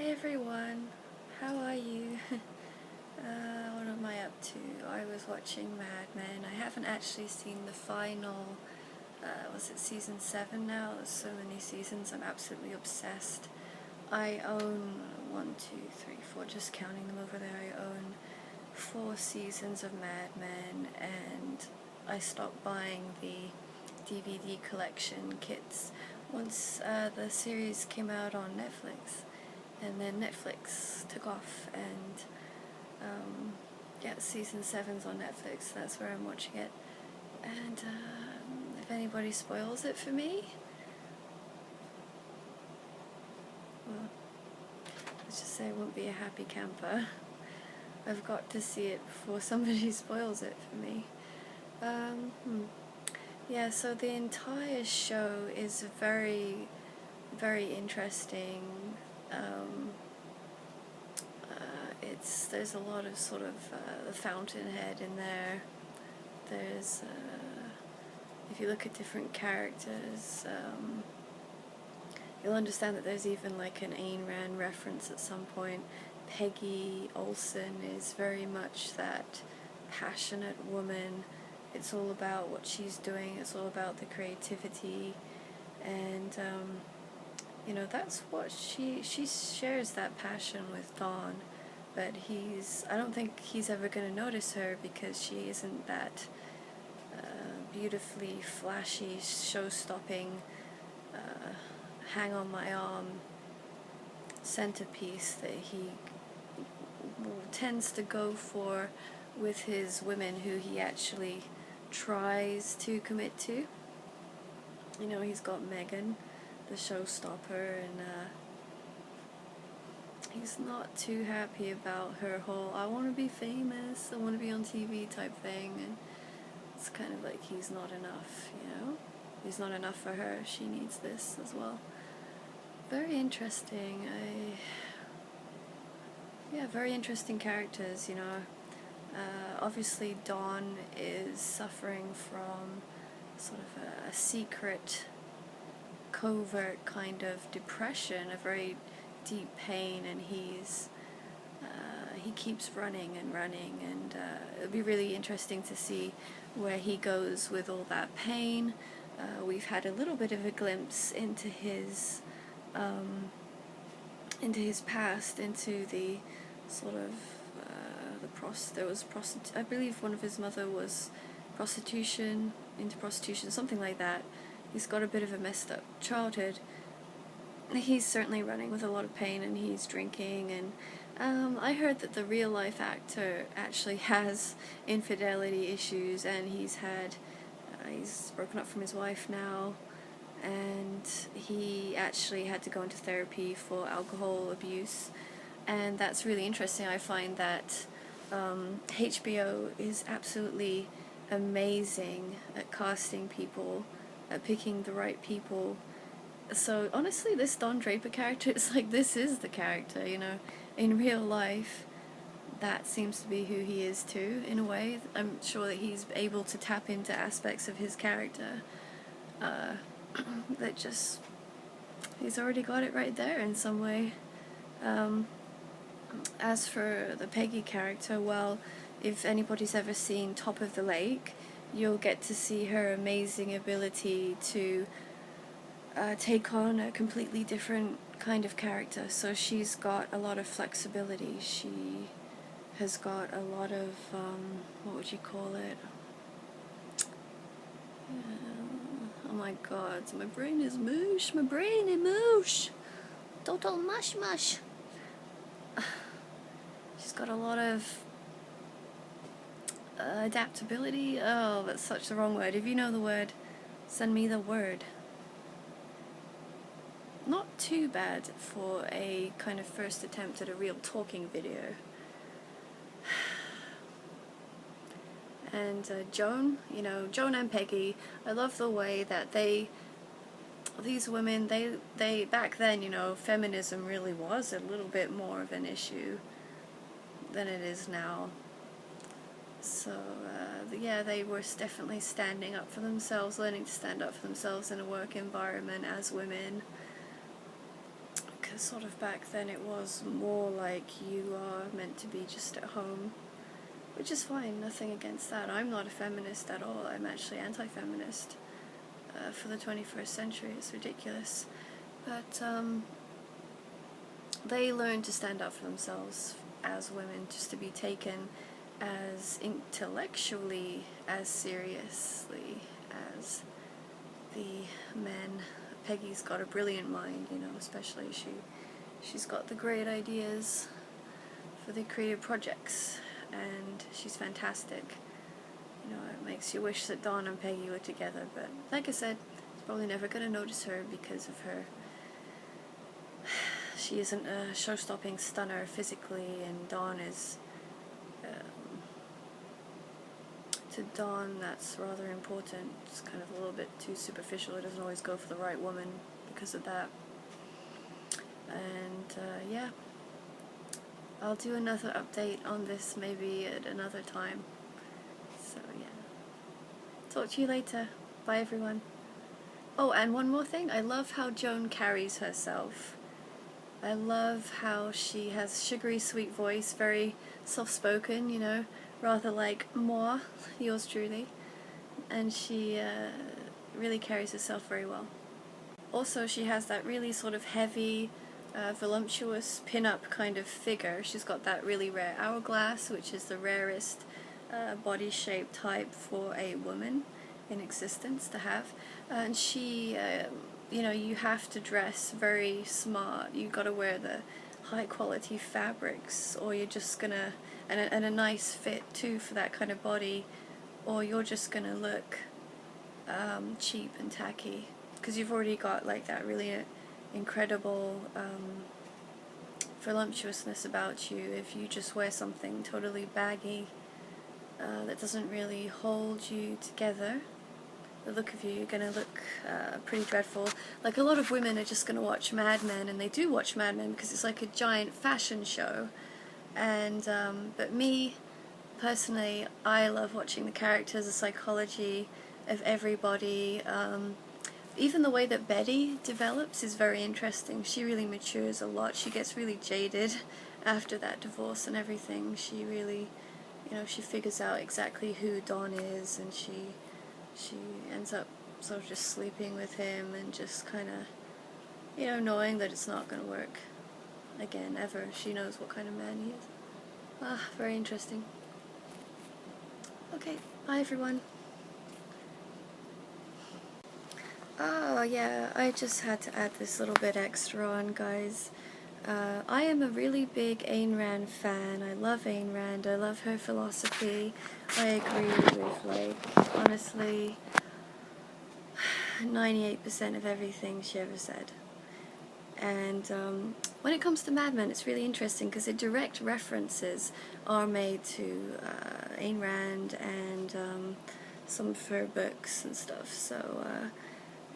everyone, how are you? What am I up to? I was watching Mad Men. I haven't actually seen the final, was it season 7 now? There's so many seasons, I'm absolutely obsessed. I own 1, 2, 3, 4, just counting them over there, I own 4 seasons of Mad Men, and I stopped buying the DVD collection kits once the series came out on Netflix. And then Netflix took off, and yeah, season 7's on Netflix. That's where I'm watching it. And if anybody spoils it for me, well, let's just say I won't be a happy camper. I've got to see it before somebody spoils it for me. Yeah, so the entire show is very, very interesting. There's a lot of sort of the Fountainhead in there. There's, if you look at different characters, you'll understand that there's even like an Ayn Rand reference at some point. Peggy Olson is very much that passionate woman. It's all about what she's doing, it's all about the creativity, and you know, that's what she shares that passion with Don, but I don't think he's ever going to notice her because she isn't that beautifully flashy, show-stopping, hang-on-my-arm centerpiece that he tends to go for with his women who he actually tries to commit to. You know, he's got Megan, the showstopper, and he's not too happy about her whole I want to be famous, I want to be on TV type thing, and it's kind of like he's not enough, you know? He's not enough for her, she needs this as well. Very interesting. Yeah, very interesting characters, you know. Obviously Dawn is suffering from sort of a secret, covert kind of depression, a very deep pain, and he keeps running and running, and it'll be really interesting to see where he goes with all that pain. We've had a little bit of a glimpse into his past, into the sort of I believe one of his mother was into prostitution, something like that. He's got a bit of a messed up childhood. He's certainly running with a lot of pain, and he's drinking, and I heard that the real life actor actually has infidelity issues, and he's broken up from his wife now, and he actually had to go into therapy for alcohol abuse, and that's really interesting. I find that HBO is absolutely amazing at casting people, at picking the right people. So honestly, this Don Draper character, it's like this is the character, you know. In real life, that seems to be who he is too, in a way. I'm sure that he's able to tap into aspects of his character that just, he's already got it right there in some way. As for the Peggy character, well, if anybody's ever seen Top of the Lake, you'll get to see her amazing ability to take on a completely different kind of character. So she's got a lot of flexibility. She has got a lot of, what would you call it? Oh my god, my brain is moosh, total mush. She's got a lot of adaptability. Oh, that's such the wrong word. If you know the word, send me the word. Not too bad for a kind of first attempt at a real talking video. And Joan, you know, Joan and Peggy, I love the way that these women, they back then, you know, feminism really was a little bit more of an issue than it is now. So, yeah, they were definitely standing up for themselves, learning to stand up for themselves in a work environment as women. sort of back then it was more like you are meant to be just at home, which is fine, nothing against that. I'm not a feminist at all. I'm actually anti-feminist for the 21st century. It's ridiculous. But they learn to stand up for themselves as women, just to be taken as intellectually as seriously as the men. Peggy's got a brilliant mind, you know, especially she's got the great ideas for the creative projects, and she's fantastic. You know, it makes you wish that Dawn and Peggy were together, but like I said, it's probably never going to notice her because of her. She isn't a show-stopping stunner physically, and Dawn is, to Dawn that's rather important. It's kind of a little bit too superficial. It doesn't always go for the right woman because of that. And yeah, I'll do another update on this maybe at another time. So yeah, talk to you later. Bye everyone. Oh, and one more thing, I love how Joan carries herself. I love how she has sugary sweet voice, very soft-spoken, you know, rather like moi, yours truly, and she really carries herself very well. Also, she has that really sort of heavy, voluptuous pin-up kind of figure. She's got that really rare hourglass, which is the rarest body shape type for a woman in existence to have, and she you know, you have to dress very smart. You gotta wear the high quality fabrics, or you're just gonna, and a nice fit too for that kind of body, or you're just gonna look cheap and tacky, because you've already got like that really incredible voluptuousness about you. If you just wear something totally baggy that doesn't really hold you together, the look of you, you're going to look pretty dreadful. Like, a lot of women are just going to watch Mad Men, and they do watch Mad Men because it's like a giant fashion show. And but me, personally, I love watching the characters, the psychology of everybody. Even the way that Betty develops is very interesting. She really matures a lot. She gets really jaded after that divorce and everything. She really, you know, she figures out exactly who Dawn is, and she ends up sort of just sleeping with him and just kind of, you know, knowing that it's not going to work again, ever. She knows what kind of man he is. Ah, very interesting. Okay, bye everyone. Oh yeah, I just had to add this little bit extra on, guys. I am a really big Ayn Rand fan. I love Ayn Rand. I love her philosophy. I agree with, like, honestly, 98% of everything she ever said. And when it comes to Madmen, it's really interesting because the direct references are made to Ayn Rand and some of her books and stuff. So,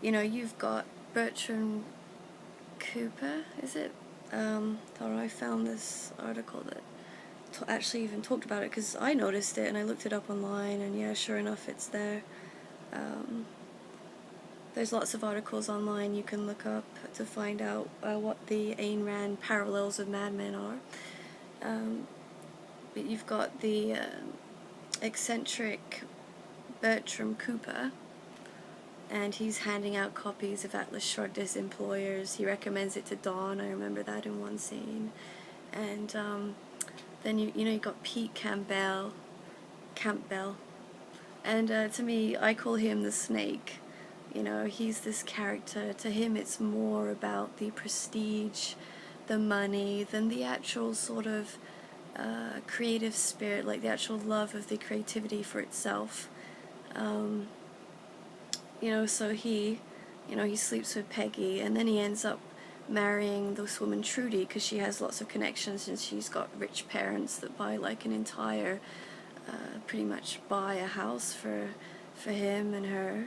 you know, you've got Bertram Cooper, is it? I found this article that actually even talked about it, because I noticed it and I looked it up online, and yeah, sure enough, it's there. There's lots of articles online you can look up to find out what the Ayn Rand parallels of Mad Men are. But you've got the eccentric Bertram Cooper, and he's handing out copies of Atlas Shrugged to his employers. He recommends it to Dawn. I remember that in one scene. And then you know, you got Pete Campbell, and to me, I call him the Snake. You know, he's this character. To him, it's more about the prestige, the money, than the actual sort of creative spirit, like the actual love of the creativity for itself. You know, so he sleeps with Peggy, and then he ends up marrying this woman Trudy, because she has lots of connections, and she's got rich parents that buy like an entire, pretty much buy a house for him and her,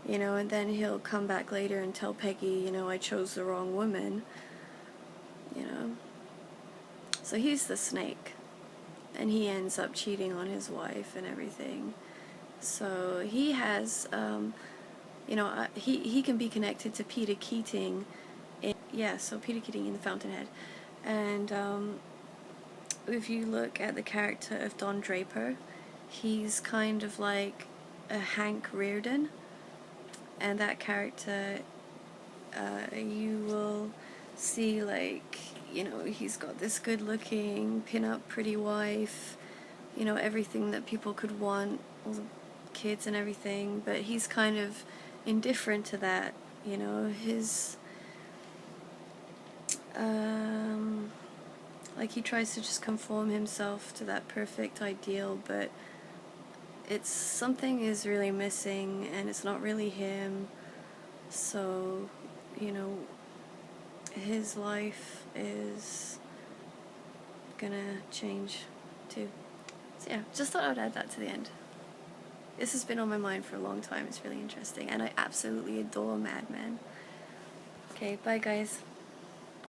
you know, and then he'll come back later and tell Peggy, you know, I chose the wrong woman, you know. So he's the Snake, and he ends up cheating on his wife and everything. So he has, you know, he can be connected to Peter Keating yeah, so Peter Keating in The Fountainhead. And if you look at the character of Don Draper, he's kind of like a Hank Reardon, and that character, you will see, like, you know, he's got this good looking pin-up pretty wife, you know, everything that people could want, all the kids and everything, but he's kind of indifferent to that, you know. His like, he tries to just conform himself to that perfect ideal, but it's something is really missing, and it's not really him. So, you know, his life is gonna change too. So yeah, just thought I would add that to the end. This has been on my mind for a long time. It's really interesting, and I absolutely adore Madmen. Okay, bye guys.